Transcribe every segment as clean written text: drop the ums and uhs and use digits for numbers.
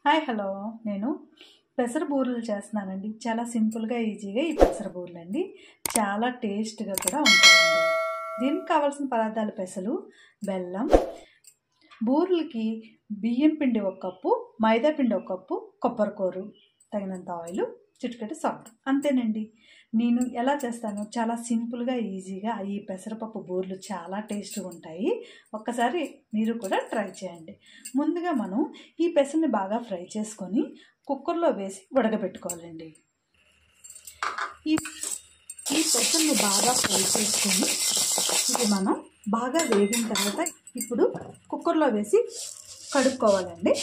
Hi hello నేను పెసర బూరెలు చేస్తున్నానండి. చాలా సింపుల్గా ఈజీగా ఈ పెసర బూరెలు అండి చాలా టేస్ట్గా కూడా ఉంటాయండి. దీనికి కావాల్సిన పదార్థాలు పెసలు, బెల్లం, బూరెలకి బియ్యం పిండి 1 కప్పు, మైదా పిండి 1 కప్పు, కొబ్బరికూరు, తగినంత ఆయిల్, చిటికెడు సాల్ట్, అంతేనండి. నేను ఎలా చేస్తాను, చాలా సింపుల్గా ఈజీగా ఈ పెసరపప్పు బూరెలు చాలా టేస్ట్గా ఉంటాయి. ఒక్కసారి మీరు కూడా ట్రై చేయండి. ముందుగా మనం ఈ పెసల్ని బాగా ఫ్రై చేసుకొని కుక్కర్లో వేసి ఉడకబెట్టుకోవాలండి. ఈ ఈ పెసల్ని బాగా ఫ్రై చేసుకొని ఇది మనం బాగా వేగిన తర్వాత ఇప్పుడు కుక్కర్లో వేసి కడుక్కోవాలండి.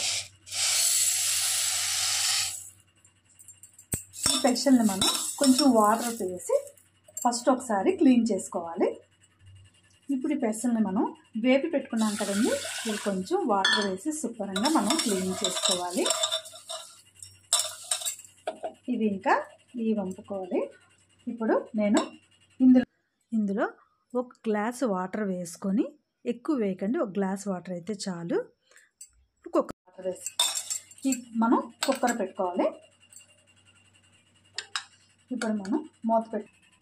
ఈ పెసల్ని మనం కొంచెం వాటర్ వేసి ఫస్ట్ ఒకసారి క్లీన్ చేసుకోవాలి. ఇప్పుడు ఈ పెసల్ని మనం వేపి పెట్టుకున్నాం కదండి, ఇది కొంచెం వాటర్ వేసి శుభ్రంగా మనం క్లీన్ చేసుకోవాలి. ఇవి ఇంకా ఇవి వంపుకోవాలి. ఇప్పుడు నేను ఇందులో 1 గ్లాస్ వాటర్ వేసుకొని, ఎక్కువ వేయకండి, 1 గ్లాస్ వాటర్ అయితే చాలు. కుక్కర్ వాటర్ వేసి మనం కుక్కర్ పెట్టుకోవాలి. ఇప్పుడు మనం మూత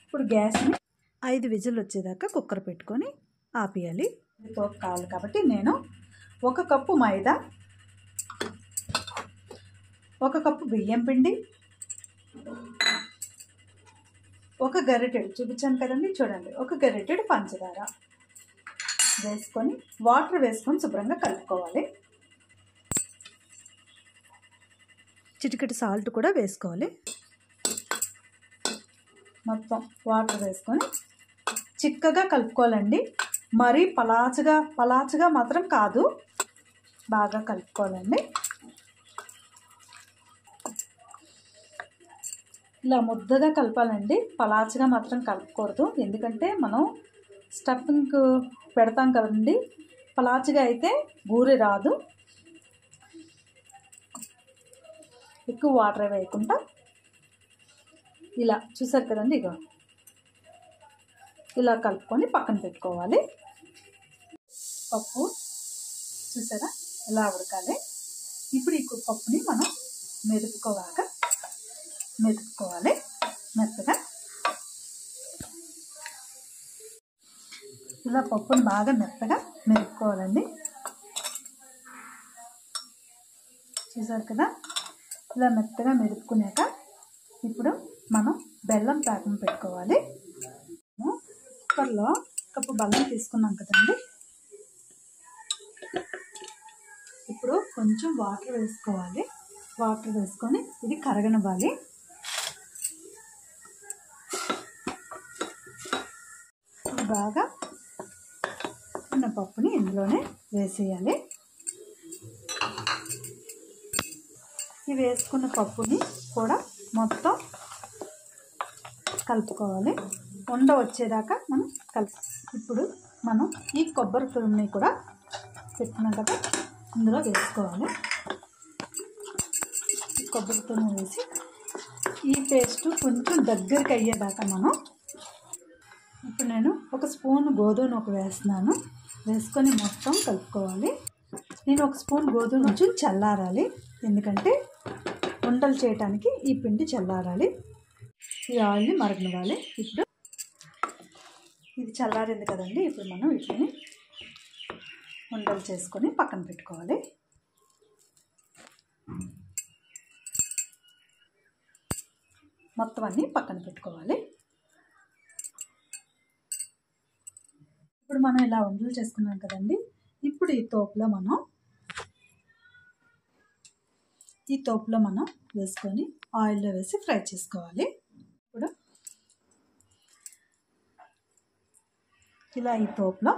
ఇప్పుడు గ్యాస్ని 5 విజిల్ వచ్చేదాకా కుక్కర్ పెట్టుకొని ఆపేయాలి. తోపు కావాలి కాబట్టి నేను 1 కప్పు మైదా, 1 కప్పు బియ్యం పిండి, 1 గరిటెడు చూపించాను కదండి, చూడండి, 1 గరిటెడు పంచదార వేసుకొని వాటర్ వేసుకొని శుభ్రంగా కలుపుకోవాలి. చిటికెడు సాల్ట్ కూడా వేసుకోవాలి. మొత్తం వాటర్ వేసుకొని చిక్కగా కలుపుకోవాలండి. మరీ పలాచగా మాత్రం కాదు, బాగా కలుపుకోవాలండి. ఇలా ముద్దగా కలపాలండి, పలాచగా మాత్రం కలపకూడదు. ఎందుకంటే మనం స్టఫింగ్ పెడతాం కదండి, పలాచగా అయితే బూరె రాదు. ఎక్కువ వాటర్ వేయకుండా ఇలా చూసారు కదండి, ఇగో ఇలా కలుపుకొని పక్కన పెట్టుకోవాలి. పప్పు చూసారా ఇలా ఉడకాలి. ఇప్పుడు ఈ పప్పుని మనం మెదుపుకోవాలి మెత్తగా. ఇలా పప్పుని బాగా మెత్తగా మెదుపుకోవాలండి. చూసారు కదా, ఇలా మెత్తగా మెదుపుకున్నాక ఇప్పుడు మనం బెల్లం పాకం పెట్టుకోవాలి. కుక్కర్లో 1 కప్పు బెల్లం తీసుకున్నాం కదండి, ఇప్పుడు కొంచెం వాటర్ వేసుకోవాలి. వాటర్ వేసుకొని ఇది కరగనివ్వాలి. బాగా ఉన్న పప్పుని ఇందులోనే వేసేయాలి. ఈ వేసుకున్న పప్పుని కూడా మొత్తం కలుపుకోవాలి. ఉండ వచ్చేదాకా మనం ఇప్పుడు మనం ఈ కొబ్బరి తురుముని కూడా పెట్టుకున్నాం కదా, ఇందులో వేసుకోవాలి. ఈ కొబ్బరి తురుము వేసి ఈ పేస్ట్ కొంచెం దగ్గరికి అయ్యేదాకా మనం ఇప్పుడు నేను 1 స్పూన్ గోధుమ నూక వేస్తున్నాను. వేసుకొని మొత్తం కలుపుకోవాలి. నేను 1 స్పూన్ గోధుమ కొంచెం చల్లారాలి, ఎందుకంటే ఉండలు చేయడానికి ఈ పిండి చల్లారాలి. ఈ ఆయిల్ని మరగనివ్వాలి. ఇప్పుడు ఇది చల్లారింది కదండి, ఇప్పుడు మనం వీటిని ఉండలు చేసుకొని పక్కన పెట్టుకోవాలి. మొత్తం అన్నీ పక్కన పెట్టుకోవాలి. ఇప్పుడు మనం ఇలా ఉండలు చేసుకున్నాం కదండి, ఇప్పుడు ఈ తోపులో మనం వేసుకొని ఆయిల్లో వేసి ఫ్రై చేసుకోవాలి. ఇప్పుడు ఇలా ఈ తోపులో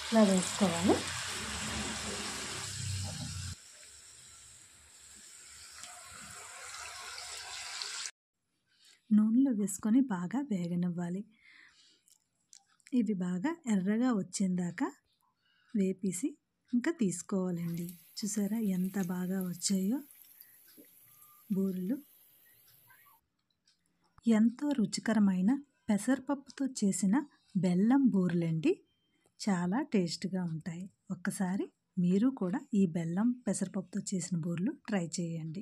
ఇలా వేసుకోవాలి. నూనెలో వేసుకొని బాగా వేగనివ్వాలి. ఇవి బాగా ఎర్రగా వచ్చేదాకా వేపేసి ఇంకా తీసుకోవాలండి. చూసారా ఎంత బాగా వచ్చాయో బూరెలు. ఎంతో రుచికరమైన పెసరపప్పుతో చేసిన బెల్లం బూరెలండి. చాలా టేస్ట్గా ఉంటాయి. ఒక్కసారి మీరు కూడా ఈ బెల్లం పెసరపప్పుతో చేసిన బూరెలు ట్రై చేయండి.